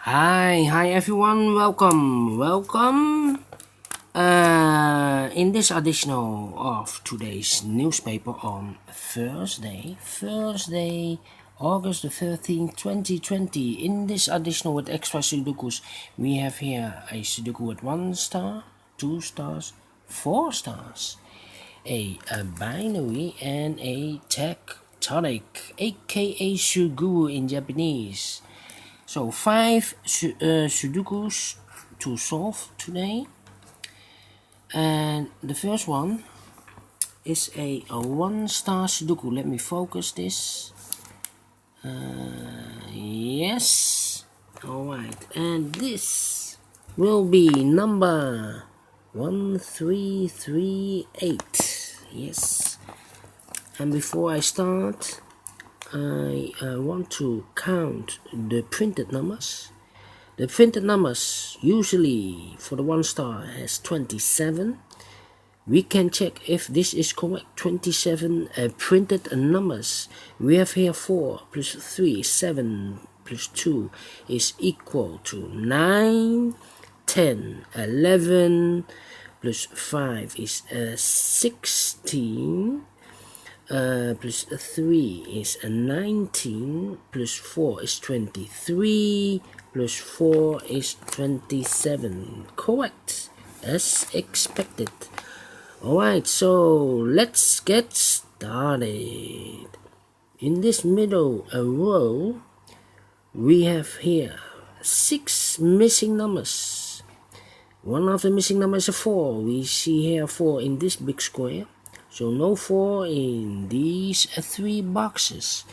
Hi everyone, welcome. In this additional of today's newspaper on Thursday, August the 13th, 2020. In this additional with extra Sudokus, we have here a Sudoku with 1 star, 2 stars, 4 stars, a binary, and a tectonic, aka Suguru in Japanese. So 5 Sudokus to solve today, and the first one is a 1 star Sudoku. Let me focus this. Yes, alright, and this will be number 1338. Yes, and before I start, I want to count the printed numbers. The printed numbers usually for the 1 star has 27. We can check if this is correct. 27 printed numbers. We have here 4 plus 3, 7 plus 2 is equal to 9, 10, 11 plus 5 is 16. Plus 3 is 19, plus 4 is 23, plus 4 is 27. Correct, as expected. Alright, so let's get started. In this middle row, we have here 6 missing numbers. One of the missing numbers is 4. We see here 4 in this big square. So no 4 in these 3 boxes.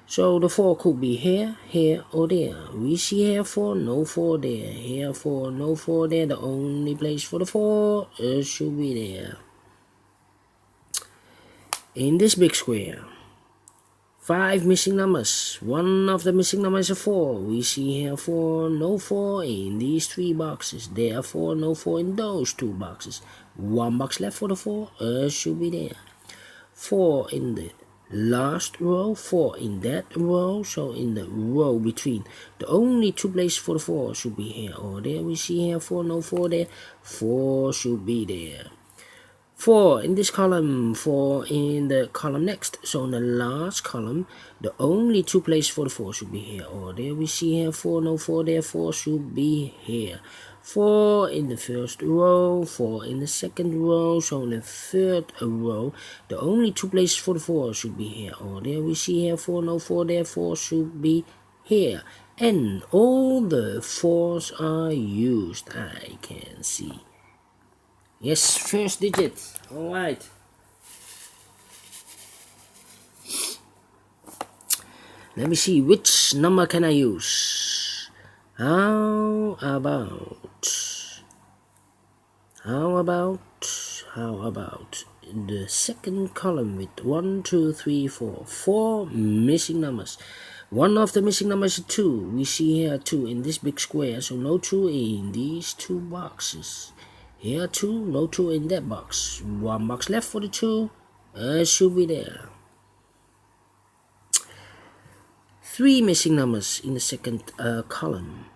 So the 4 could be here, here, or there. We see here 4, no 4 there. Here 4, no 4 there. The only place for the 4 should be there. In this big square, 5 missing numbers. One of the missing numbers is 4. We see here 4, no 4 in these 3 boxes. Therefore, no 4 in those 2 boxes. 1 box left for the 4 should be there. 4 in the last row, 4 in that row. So in the row between, the only 2 places for the 4 should be here or there. We see here 4, no 4 there. 4 should be there. 4 in this column, 4 in the column next. So in the last column, the only 2 places for the 4 should be here or there. We see here 4, no 4 there. 4 should be here. 4 in the first row, 4 in the second row. So in the third row, the only 2 places for the 4 should be here or there. We see here 4, no 4 there. 4 should be here. And all the 4s are used, I can see. Yes, first digit. Alright. Let me see, which number can I use? How about the second column with 1, 2, 3, 4. 4 missing numbers. One of the missing numbers is 2. We see here 2 in this big square, so no 2 in these 2 boxes. Here 2, no 2 in that box. 1 box left for the 2 should be there. 3 missing numbers in the second column.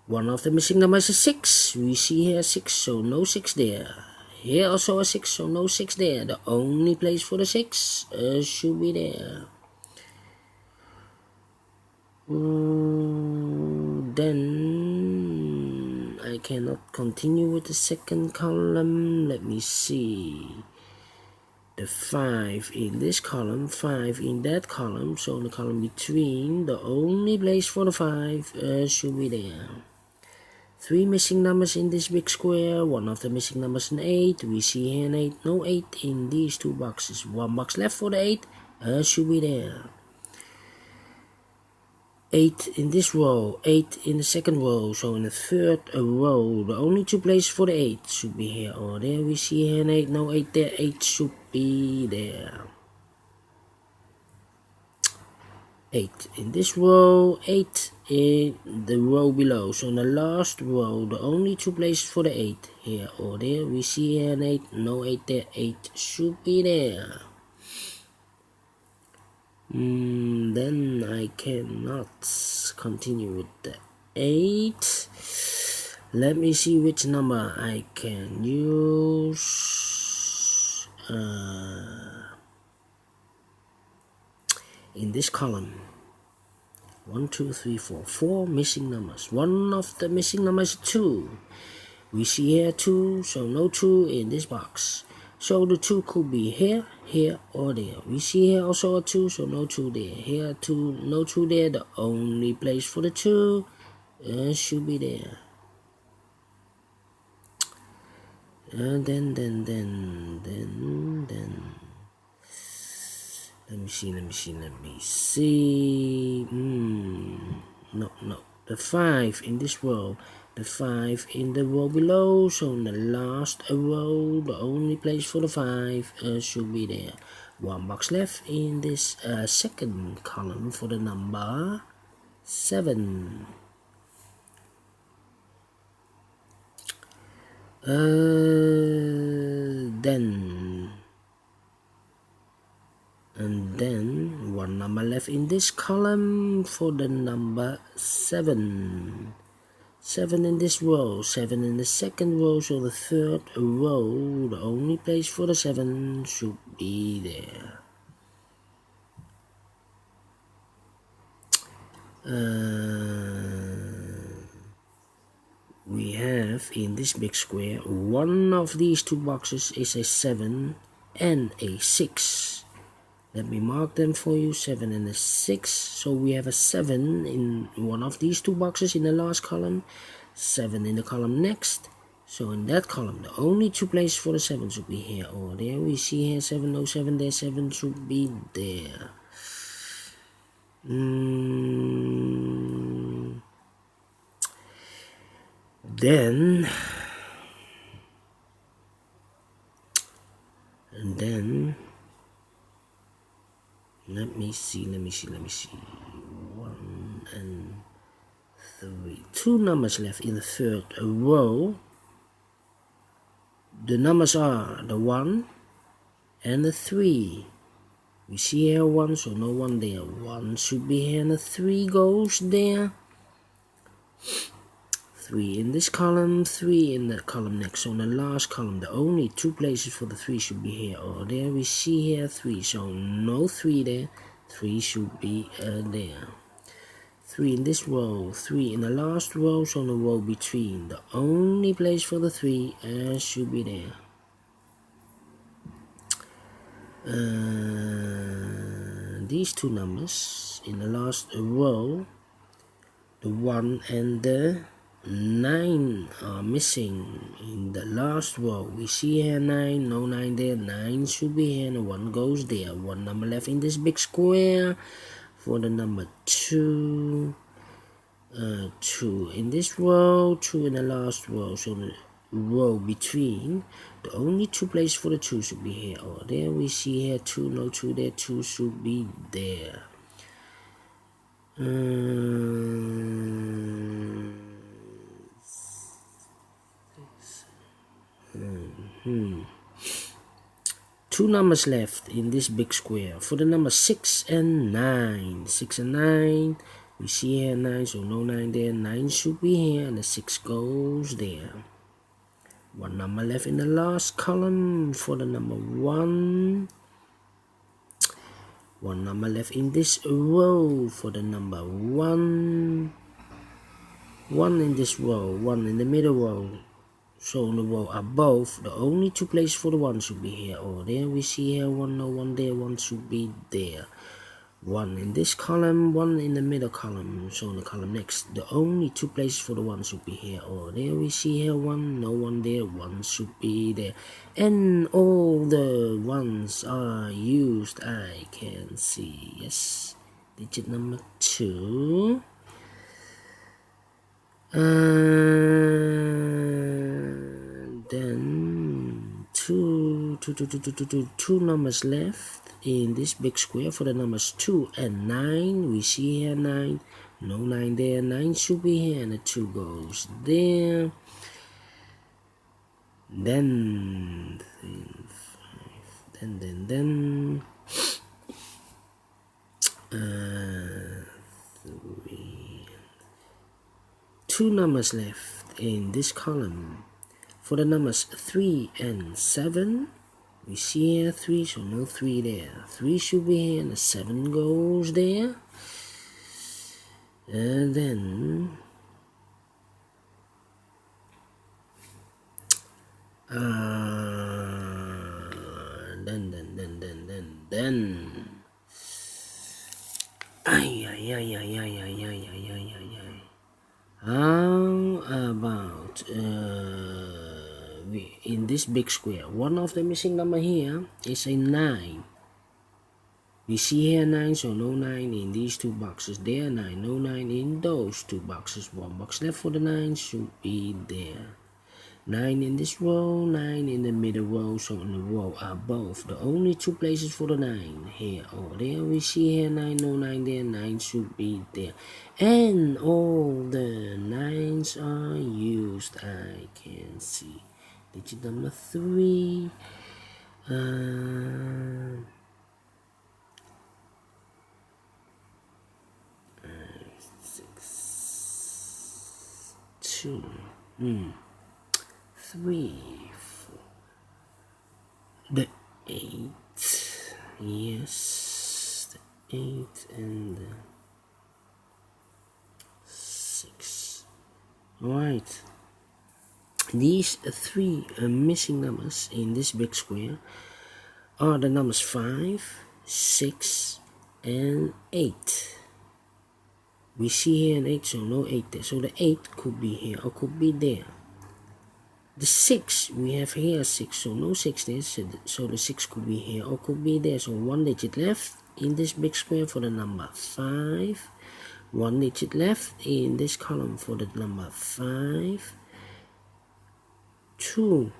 One of the missing numbers is 6. We see here 6, so no 6 there. Here also a 6, so no 6 there. The only place for the 6 should be there. Then I cannot continue with the second column. Let me see. The 5 in this column, 5 in that column. So in the column between, the only place for the 5 should be there. 3 missing numbers in this big square. One of the missing numbers is an 8. We see here an 8. No 8 in these 2 boxes. 1 box left for the 8 should be there. 8 in this row, 8 in the second row. So in the third row, the only 2 places for the 8 should be here or there. We see here an 8. No 8 there. 8 should be there. 8 in this row, 8 in the row below. So in the last row, the only 2 places for the 8 here or there. We see here an 8. No 8 there. 8 should be there. Then I cannot continue with that. 8. Let me see which number I can use in this column. 1, 2, 3, 4. 4 missing numbers. One of the missing numbers is 2. We see here 2, so no 2 in this box. So the 2 could be here, here, or there. We see here also a 2, so no 2 there. Here 2, no 2 there. The only place for the 2 should be there. And then. Let me see. No. The 5 in this row. The 5 in the row below. So in the last row, the only place for the 5 should be there. 1 box left in this second column for the number 7. Then 1 number left in this column for the number 7. 7 in this row, 7 in the second row, so the third row, the only place for the 7 should be there. We have in this big square, one of these two boxes is a 7 and a 6. Let me mark them for you, 7 and a 6. So we have a 7 in one of these two boxes in the last column, 7 in the column next. So in that column, the only two places for the 7 should be here or there. We see here 7, no 7 there, 7 should be there. Then let me see. 1 and 3. 2 numbers left in the third row. The numbers are the 1 and the 3. We see here 1, so no 1 there. 1 should be here and the 3 goes there. 3 in this column, 3 in the column next. So in the last column, the only two places for the 3 should be here or there. We see here 3, so no 3 there. 3 should be there. 3 in this row, 3 in the last row, so in the row between. The only place for the 3 should be there. These two numbers in the last row, the 1 and the 9 are missing in the last row. We see here 9, no 9 there, 9 should be here and 1 goes there. 1 number left in this big square for the number 2. 2 in this row, 2 in the last row, so the row between. The only two places for the 2 should be here or there. We see here 2, no 2 there, 2 should be there. 2 numbers left in this big square for the number 6 and 9. 6 and 9. We see here 9, so no 9 there. 9 should be here and the 6 goes there. 1 number left in the last column for the number 1. 1 number left in this row for the number 1. 1 in this row, 1 in the middle row. So in the row above, the only two places for the 1 should be here or there. We see here 1, no 1 there, 1 should be there. 1 in this column, 1 in the middle column. So in the column next, the only two places for the 1 should be here or there. We see here 1, no 1 there, 1 should be there. And all the 1s are used, I can see. Yes, digit number 2. Then two numbers left in this big square for the numbers 2 and 9. We see here 9, no 9 there, 9 should be here and the 2 goes there. Then 3. two numbers left in this column. For the numbers 3 and 7, we see here 3, so no 3 there. 3 should be here, and the 7 goes there. And then how about in this big square, one of the missing number here is a 9. We see here 9, so no 9 in these two boxes. There 9, no 9 in those two boxes. One box left for the 9 should be there. 9 in this row, 9 in the middle row, so in the row above. The only two places for the 9 here or there. We see here 9, no 9 there, 9 should be there. And all the 9s are used, I can see. Digit number 3. 6, 2, 3, 4, the 8, yes, the 8 and the 6. Alright, these 3 missing numbers in this big square are the numbers 5, 6, and 8. We see here an 8, so no 8 there, so the 8 could be here or could be there. The 6, we have here 6, so no 6 there, so the 6 could be here or could be there. So 1 digit left in this big square for the number 5. 1 digit left in this column for the number 5. 2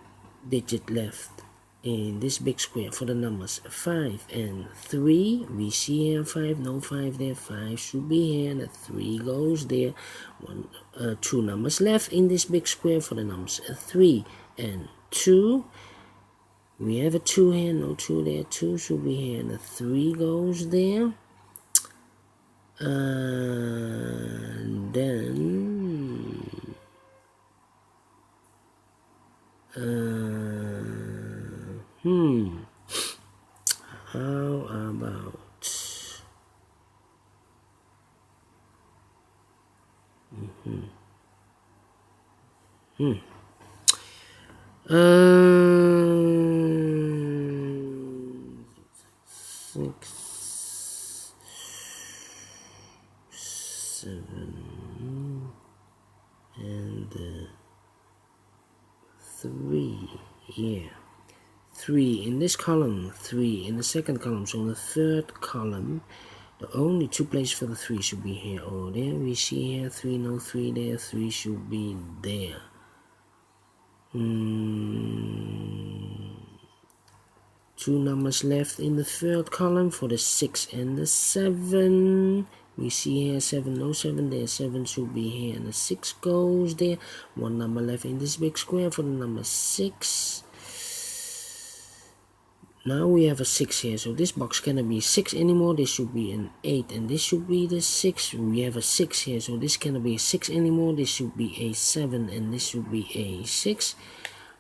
digit left in this big square for the numbers 5 and 3. We see here 5, no 5 there, 5 should be here, and the 3 goes there. 2 numbers left in this big square for the numbers 3 and 2. We have a 2 here, no 2 there, 2 should be here, and the 3 goes there. And then how about six, 7 and 3 here. 3 in this column, 3 in the second column, so in the third column the only two places for the 3 should be here or there. We see here 3, no 3 there, 3 should be there. 2 numbers left in the third column for the 6 and the 7. We see here 7, no 7 there, 7 should be here, and the 6 goes there. 1 number left in this big square for the number 6. Now we have a 6 here, so this box cannot be 6 anymore. This should be an 8, and this should be the 6. We have a 6 here, so this cannot be a 6 anymore. This should be a 7, and this should be a 6.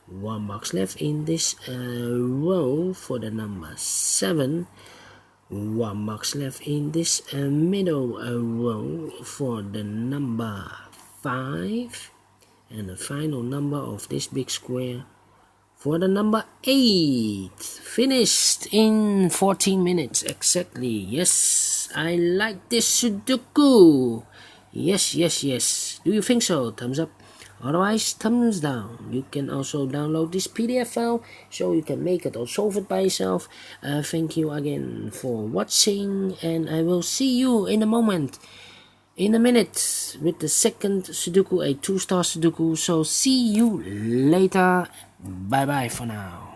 1 box left in this row for the number 7. 1 box left in this middle row for the number 5. And the final number of this big square for the number 8. Finished in 14 minutes exactly. Yes, I like this Sudoku. Yes. Do you think so? Thumbs up. Otherwise, thumbs down. You can also download this PDF file so you can make it or solve it by yourself. Thank you again for watching, and I will see you in a moment, in a minute, with the second Sudoku, a 2-star Sudoku. So see you later. Bye bye for now.